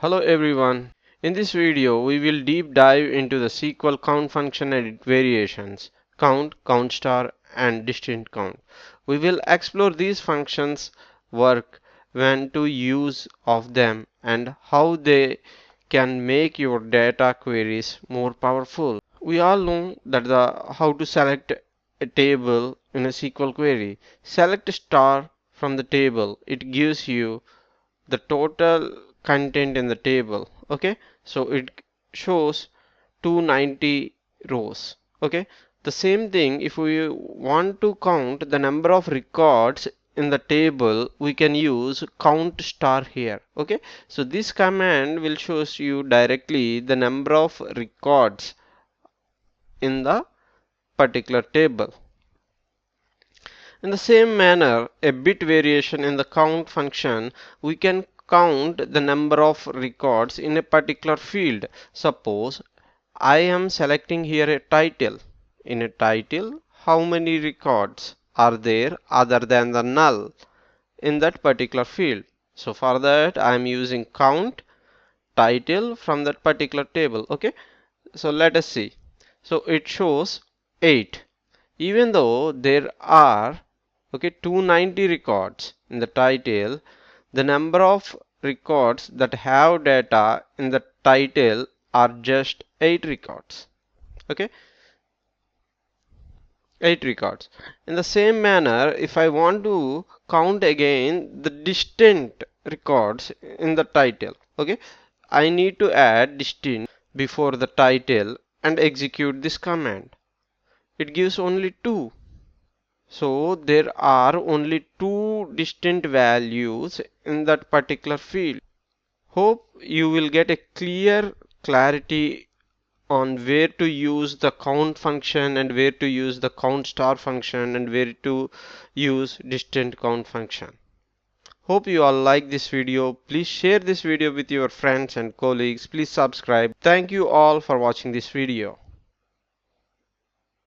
Hello everyone. In this video, we will deep dive into the SQL count function and its variations, count, count star, and distinct count. We will explore these functions work, when to use of them, and how they can make your data queries more powerful. We all know that the how to select a table in a SQL query. Select star from the table. It gives you the total content in the table. Okay, so it shows 290 rows. Okay, the same thing, if we want to count the number of records in the table, we can use count star here. Okay, so this command will shows you directly the number of records in the particular table. In the same manner, a bit variation in the count function, we can count the number of records in a particular field. Suppose I am selecting here a title. In a title, how many records are there other than the null in that particular field? So for that I am using count title from that particular table. Okay, so let us see. So it shows 8. Even though there are 290 records in the title, the number of records that have data in the title are just 8 records. Okay, 8 records. In the same manner, if I want to count again the distinct records in the title, okay, I need to add distinct before the title and execute this command. It gives only 2. So there are only 2 distinct values in that particular field. Hope you will get a clear clarity on where to use the count function and where to use the count star function and where to use distinct count function. Hope you all like this video. Please share this video with your friends and colleagues. Please subscribe. Thank you all for watching this video.